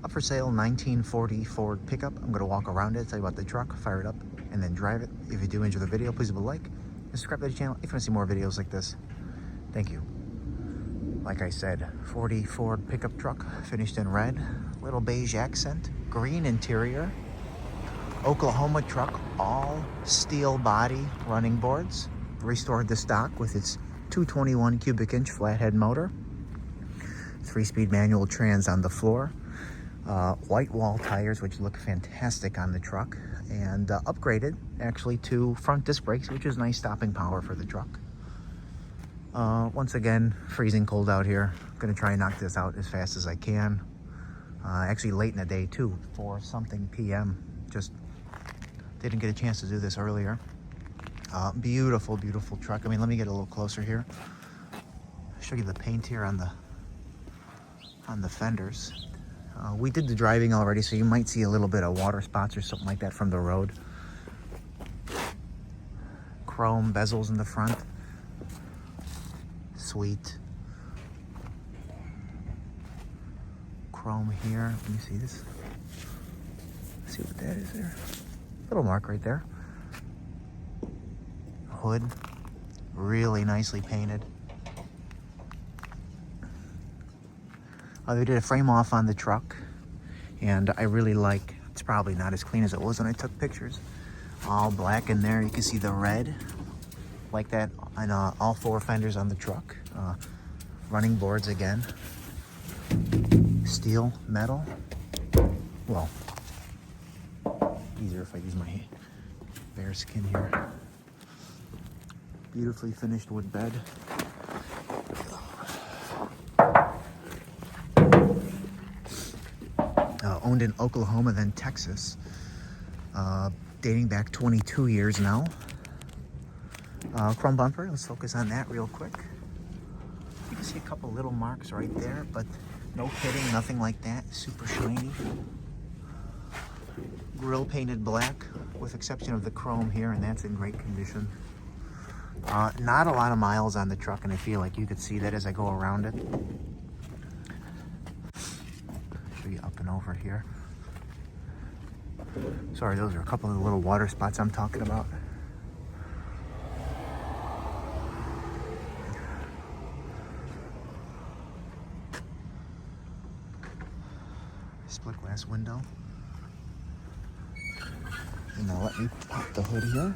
Up for sale, 1940 Ford pickup. I'm going to walk around it, tell you about the truck, fire it up, and then drive it. If you do enjoy the video, please leave a like and subscribe to the channel if you want to see more videos like this. Thank you. Like I said, 40 Ford pickup truck, finished in red, little beige accent, green interior, Oklahoma truck, all steel body running boards, restored to stock with its 221 cubic inch flathead motor, 3-speed manual trans on the floor, white wall tires, which look fantastic on the truck, and upgraded actually to front disc brakes, which is nice stopping power for the truck. Once again, freezing cold out here. Gonna try and knock this out as fast as I can. Actually late in the day too, 4-something p.m. Just didn't get a chance to do this earlier. Beautiful, beautiful truck. I mean, let me get a little closer here. Show you the paint here on the fenders. We did the driving already, so you might see a little bit of water spots or something like that from the road. Chrome bezels in the front. Sweet. Chrome here. Let me see this. See what that is there. Little mark right there. Hood. Really nicely painted. They did a frame off on the truck, and I really like, it's probably not as clean as it was when I took pictures. All black in there. You can see the red like that on all 4 fenders on the truck. Running boards again. Steel, metal. Well, easier if I use my bare skin here. Beautifully finished wood bed. Owned in Oklahoma, then Texas. Dating back 22 years now. Chrome bumper, let's focus on that real quick. You can see a couple little marks right there, but no pitting, nothing like that. Super shiny. Grill painted black, with exception of the chrome here, and that's in great condition. Not a lot of miles on the truck, and I feel like you could see that as I go around it. Show you up and over here. Sorry, those are a couple of the little water spots I'm talking about. Split glass window. And now let me pop the hood here.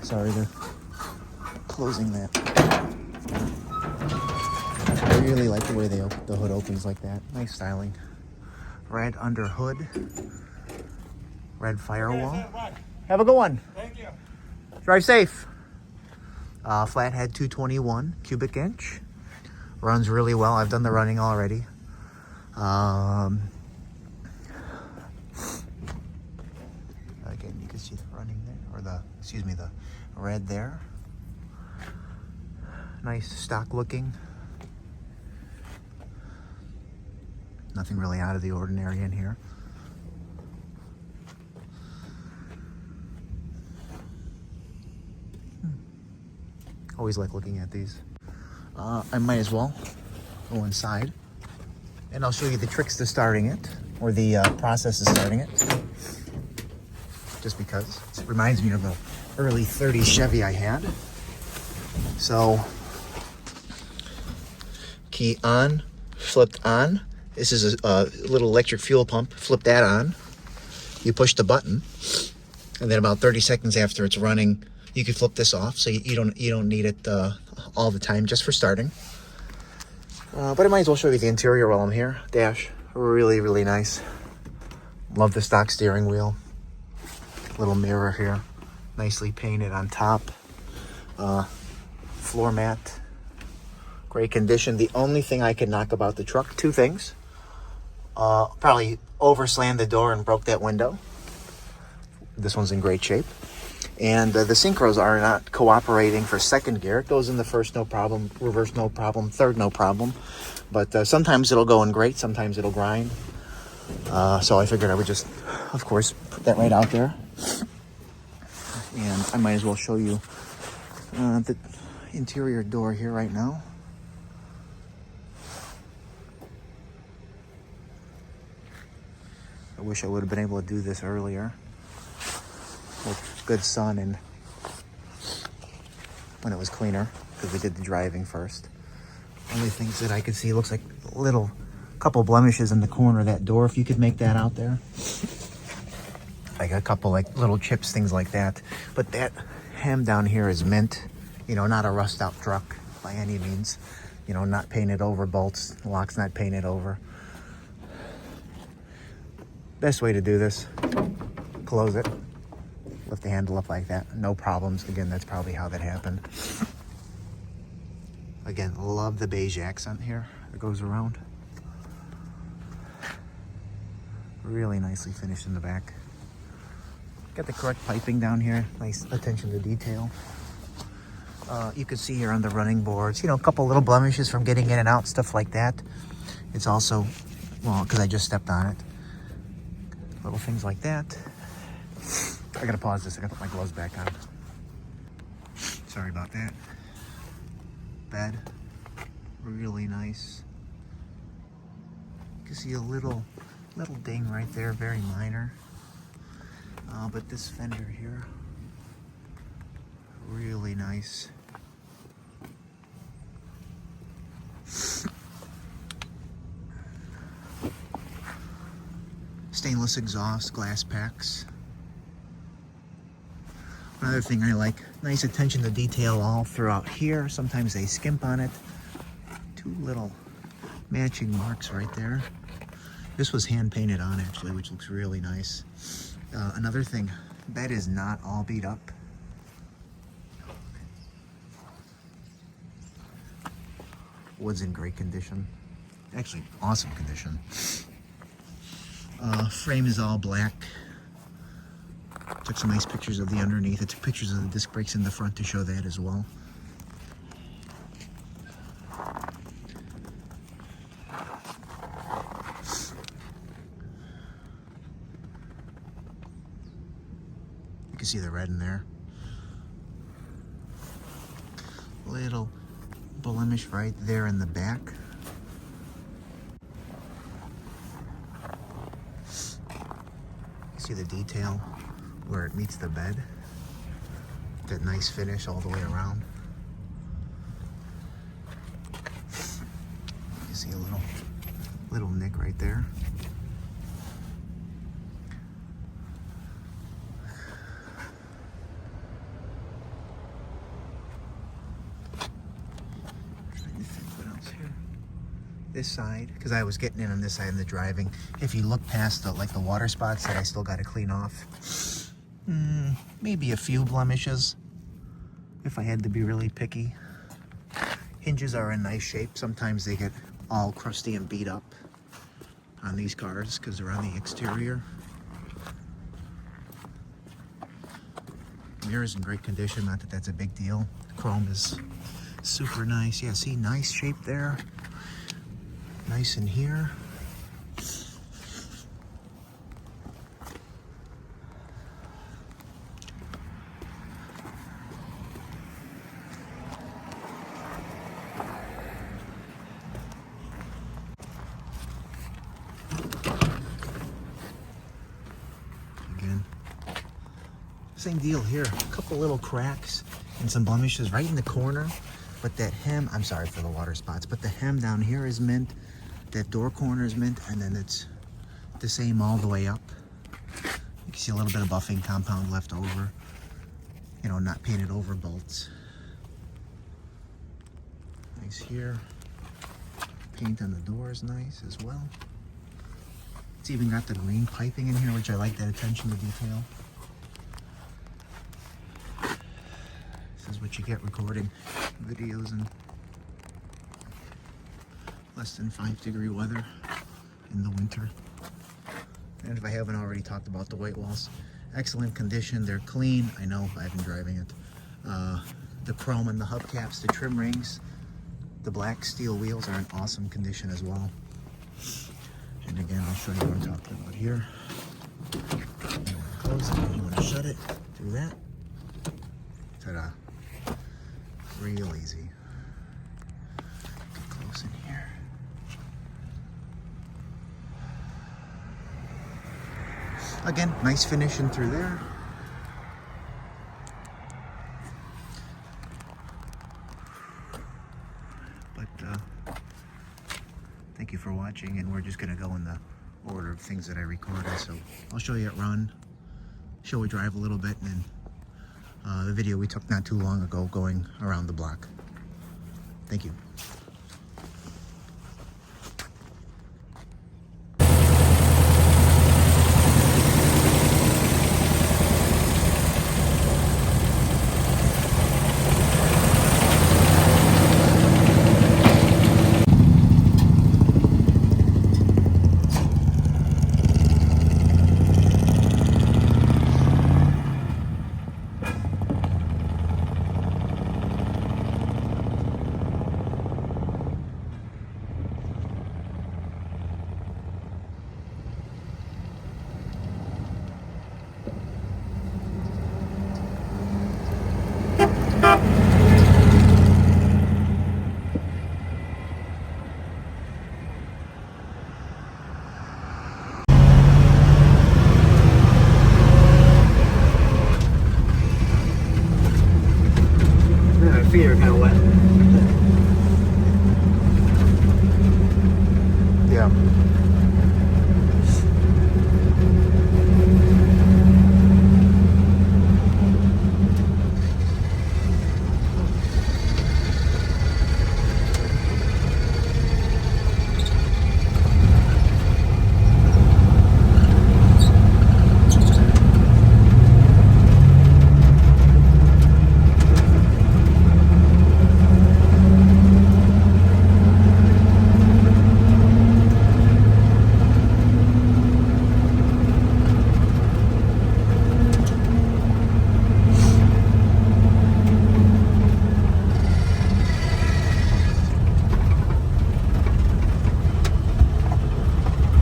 Sorry, they're closing that. I really like the way the hood opens like that. Nice styling. Red under hood. Red firewall. Have a good one. Thank you. Drive safe. Flathead 221 cubic inch. Runs really well. I've done the running already. Again, you can see the running there, or the red there. Nice stock looking. Nothing really out of the ordinary in here. Always like looking at these. I might as well go inside, and I'll show you the tricks to starting it, or the process of starting it. Just because it reminds me of the early 30s Chevy I had. So, key on, flipped on. This is a little electric fuel pump. Flip that on. You push the button, and then about 30 seconds after it's running, you can flip this off. So you don't need it all the time, just for starting. But I might as well show you the interior while I'm here. Dash, really, really nice. Love the stock steering wheel. Little mirror here, nicely painted on top. Floor mat, great condition. The only thing I can knock about the truck, 2 things. Probably overslammed the door and broke that window. This one's in great shape. And the synchros are not cooperating for second gear. It goes in the first, no problem. Reverse, no problem. Third, no problem. But sometimes it'll go in great. Sometimes it'll grind. So I figured I would just, of course, put that right out there. And I might as well show you the interior door here right now. I wish I would have been able to do this earlier with good sun and when it was cleaner, because we did the driving first. Only things that I could see, looks like a little couple blemishes in the corner of that door, if you could make that out there. Like a couple like little chips, things like that. But that hem down here is mint, you know, not a rust out truck by any means. You know, not painted over, bolts, the lock's not painted over. Best way to do this, close it, lift the handle up like that, no problems. Again, that's probably how that happened. Again, love the beige accent here that goes around. Really nicely finished in the back. Got the correct piping down here, nice attention to detail. You can see here on the running boards, you know, a couple little blemishes from getting in and out, stuff like that. It's also, well, because I just stepped on it. Little things like that. I gotta pause this, I gotta put my gloves back on. Sorry about that. Bed, really nice. You can see a little ding right there, very minor. But this fender here, really nice. Stainless exhaust, glass packs. Another thing I like, nice attention to detail all throughout here. Sometimes they skimp on it. Two little matching marks right there. This was hand painted on actually, which looks really nice. Another thing, bed is not all beat up. Wood's in great condition. Actually, awesome condition. Frame is all black. Took some nice pictures of the underneath. I took pictures of the disc brakes in the front to show that as well. You can see the red in there. Little blemish right there in the back. You see the detail where it meets the bed. That nice finish all the way around. You see a little nick right there. This side, because I was getting in on this side in the driving. If you look past the like the water spots that I still got to clean off, maybe a few blemishes if I had to be really picky. Hinges are in nice shape. Sometimes they get all crusty and beat up on these cars because they're on the exterior. Mirror's in great condition, not that that's a big deal. The chrome is super nice. Yeah, see, nice shape there. Nice in here. Again, same deal here. A couple little cracks and some blemishes right in the corner. But that hem, I'm sorry for the water spots, but the hem down here is mint. That door corner is mint, and then it's the same all the way up. You can see a little bit of buffing compound left over. You know, not painted over bolts. Nice here. Paint on the door is nice as well. It's even got the green piping in here, which I like that attention to detail. This is what you get recording videos in less than 5-degree weather in the winter. And if I haven't already talked about the white walls, excellent condition. They're clean. I know, I've been driving it. The chrome and the hubcaps, the trim rings, the black steel wheels are in awesome condition as well. And again, I'll show you what I'm talking about here. You want to close it, you want to shut it, do that. Ta-da. Real easy. Get close in here. Again, nice finishing through there. But thank you for watching, and we're just gonna go in the order of things that I recorded. So I'll show you it run, show it drive a little bit, and then the video we took not too long ago going around the block. Thank you. Feet are kind of wet. Yeah.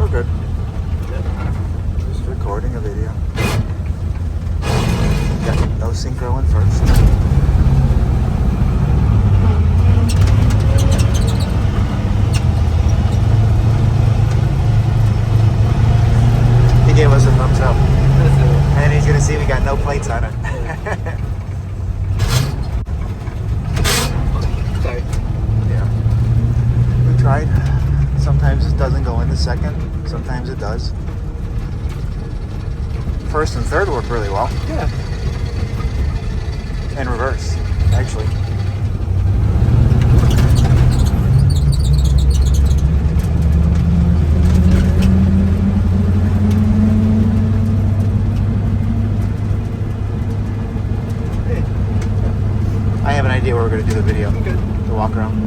Good. Just recording a video. Got no synchro in first. He gave us a thumbs up. And he's gonna see we got no plates on it. Sorry. Yeah. We tried. Sometimes it doesn't go in the second. Sometimes it does. First and third work really well. Yeah. And reverse, actually. I have an idea where we're going to do the video. Okay. The walk around.